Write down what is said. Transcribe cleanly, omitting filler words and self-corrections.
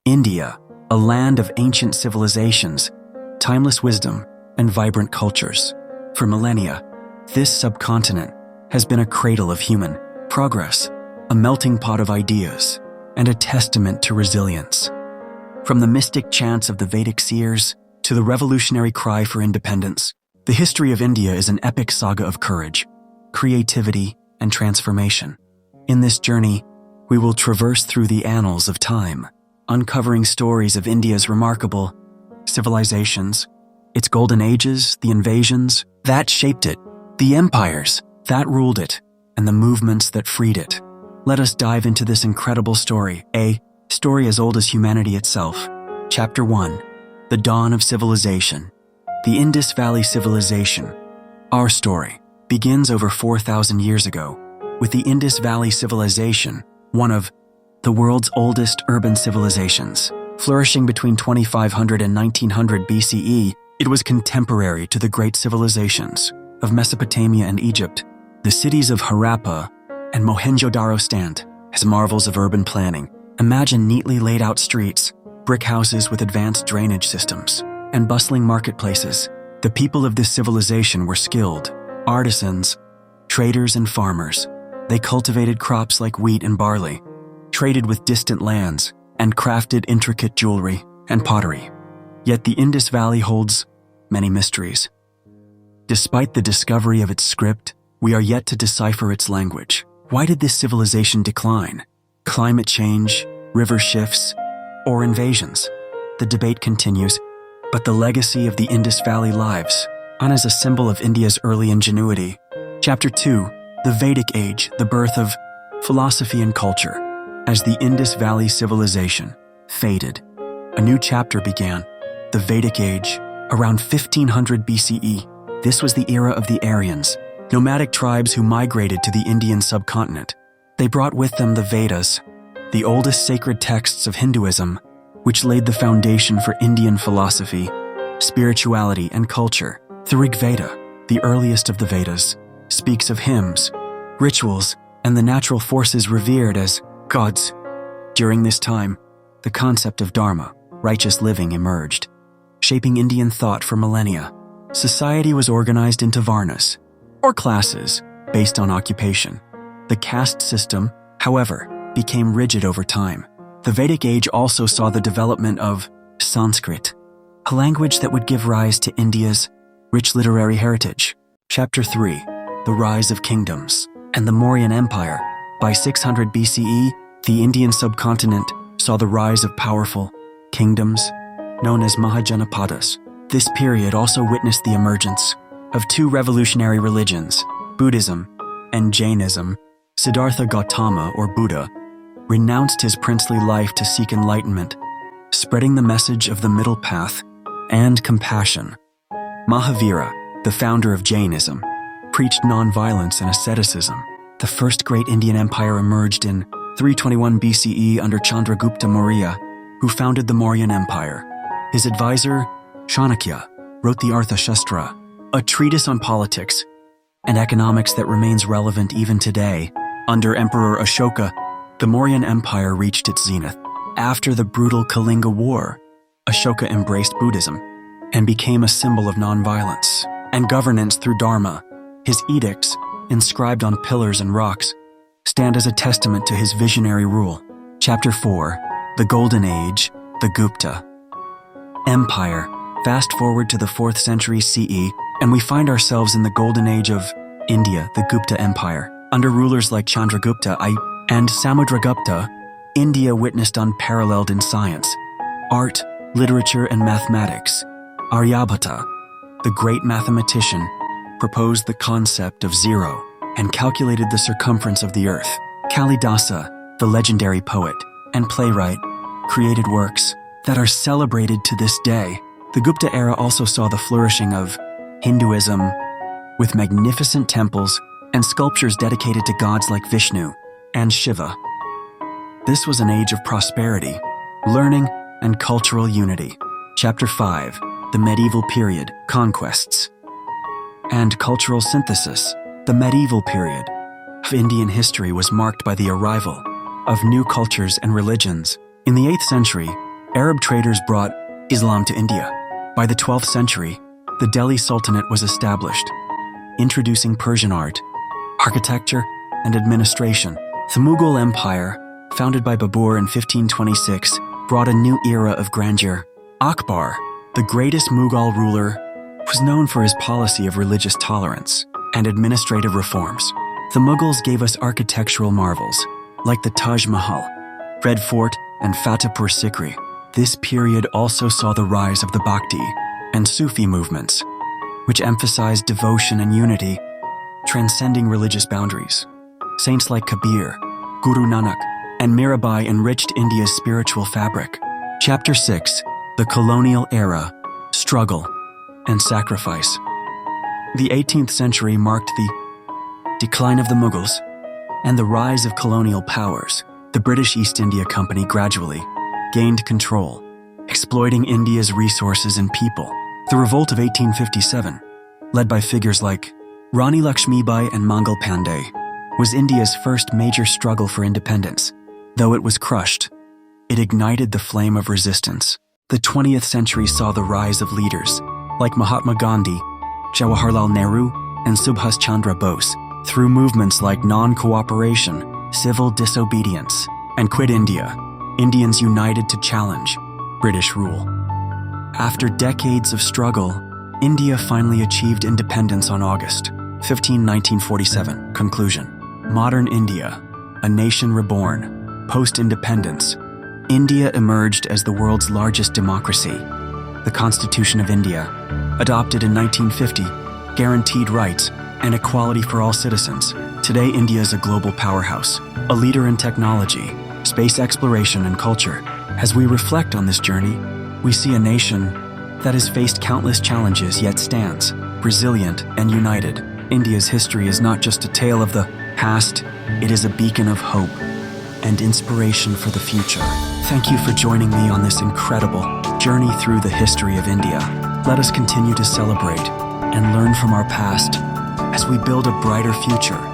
India, a land of ancient civilizations, timeless wisdom, and vibrant cultures. For millennia, this subcontinent has been a cradle of human progress, a melting pot of ideas, and a testament to resilience. From the mystic chants of the Vedic seers to the revolutionary cry for independence, the history of India is an epic saga of courage, creativity, and transformation. In this journey, we will traverse through the annals of time, uncovering stories of India's remarkable civilizations, its golden ages, the invasions that shaped it, the empires that ruled it, and the movements that freed it. Let us dive into this incredible story, a story as old as humanity itself. Chapter 1. The Dawn of Civilization. The Indus Valley Civilization. Our story begins over 4,000 years ago with the Indus Valley Civilization, one of the world's oldest urban civilizations. Flourishing between 2500 and 1900 BCE, it was contemporary to the great civilizations of Mesopotamia and Egypt. The cities of Harappa and Mohenjo-daro stand as marvels of urban planning. Imagine neatly laid out streets, brick houses with advanced drainage systems, and bustling marketplaces. The people of this civilization were skilled artisans, traders, and farmers. They cultivated crops like wheat and barley, traded with distant lands, and crafted intricate jewelry and pottery. Yet the Indus Valley holds many mysteries. Despite the discovery of its script, we are yet to decipher its language. Why did this civilization decline? Climate change, river shifts, or invasions? The debate continues, but the legacy of the Indus Valley lives on as a symbol of India's early ingenuity. Chapter 2. The Vedic Age, the birth of philosophy and culture. As the Indus Valley Civilization faded, a new chapter began, the Vedic Age, around 1500 BCE. This was the era of the Aryans, nomadic tribes who migrated to the Indian subcontinent. They brought with them the Vedas, the oldest sacred texts of Hinduism, which laid the foundation for Indian philosophy, spirituality, and culture. The Rig Veda, the earliest of the Vedas, speaks of hymns, rituals, and the natural forces revered as gods. During this time, the concept of dharma, righteous living, emerged, shaping Indian thought for millennia. Society was organized into varnas, or classes, based on occupation. The caste system, however, became rigid over time. The Vedic Age also saw the development of Sanskrit, a language that would give rise to India's rich literary heritage. Chapter 3. The Rise of Kingdoms and the Mauryan Empire. By 600 BCE, the Indian subcontinent saw the rise of powerful kingdoms known as Mahajanapadas. This period also witnessed the emergence of two revolutionary religions, Buddhism and Jainism. Siddhartha Gautama, or Buddha, renounced his princely life to seek enlightenment, spreading the message of the middle path and compassion. Mahavira, the founder of Jainism, preached nonviolence and asceticism. The first great Indian empire emerged in 321 BCE under Chandragupta Maurya, who founded the Mauryan Empire. His advisor, Chanakya, wrote the Arthashastra, a treatise on politics and economics that remains relevant even today. Under Emperor Ashoka, the Mauryan Empire reached its zenith. After the brutal Kalinga War, Ashoka embraced Buddhism and became a symbol of nonviolence and governance through Dharma. His edicts, inscribed on pillars and rocks, stand as a testament to his visionary rule. Chapter 4. The Golden Age, the Gupta Empire. Fast forward to the 4th century CE, and we find ourselves in the Golden Age of India, the Gupta Empire. Under rulers like Chandragupta and Samudragupta, India witnessed unparalleled in science, art, literature, and mathematics. Aryabhata, the great mathematician, proposed the concept of zero and calculated the circumference of the earth. Kalidasa, the legendary poet and playwright, created works that are celebrated to this day. The Gupta era also saw the flourishing of Hinduism, with magnificent temples and sculptures dedicated to gods like Vishnu and Shiva. This was an age of prosperity, learning, and cultural unity. Chapter 5. The Medieval Period, Conquests and Cultural Synthesis. The medieval period of Indian history was marked by the arrival of new cultures and religions. In the 8th century, Arab traders brought Islam to India. By the 12th century, the Delhi Sultanate was established, introducing Persian art, architecture, and administration. The Mughal Empire, founded by Babur in 1526, brought a new era of grandeur. Akbar, the greatest Mughal ruler, was known for his policy of religious tolerance and administrative reforms. The Mughals gave us architectural marvels, like the Taj Mahal, Red Fort, and Fatehpur Sikri. This period also saw the rise of the Bhakti and Sufi movements, which emphasized devotion and unity, transcending religious boundaries. Saints like Kabir, Guru Nanak, and Mirabai enriched India's spiritual fabric. Chapter 6: The Colonial Era, Struggle, and Sacrifice. The 18th century marked the decline of the Mughals and the rise of colonial powers. The British East India Company gradually gained control, exploiting India's resources and people. The Revolt of 1857, led by figures like Rani Lakshmibai and Mangal Pandey, was India's first major struggle for independence. Though it was crushed, it ignited the flame of resistance. The 20th century saw the rise of leaders like Mahatma Gandhi, Jawaharlal Nehru, and Subhas Chandra Bose. Through movements like non-cooperation, civil disobedience, and Quit India, Indians united to challenge British rule. After decades of struggle, India finally achieved independence on August 15, 1947. Conclusion: Modern India, a nation reborn. Post-independence, India emerged as the world's largest democracy. The Constitution of India, adopted in 1950, guaranteed rights and equality for all citizens. Today, India is a global powerhouse, a leader in technology, space exploration, and culture. As we reflect on this journey, we see a nation that has faced countless challenges yet stands resilient and united. India's history is not just a tale of the past, it is a beacon of hope and inspiration for the future. Thank you for joining me on this incredible journey through the history of India. Let us continue to celebrate and learn from our past as we build a brighter future.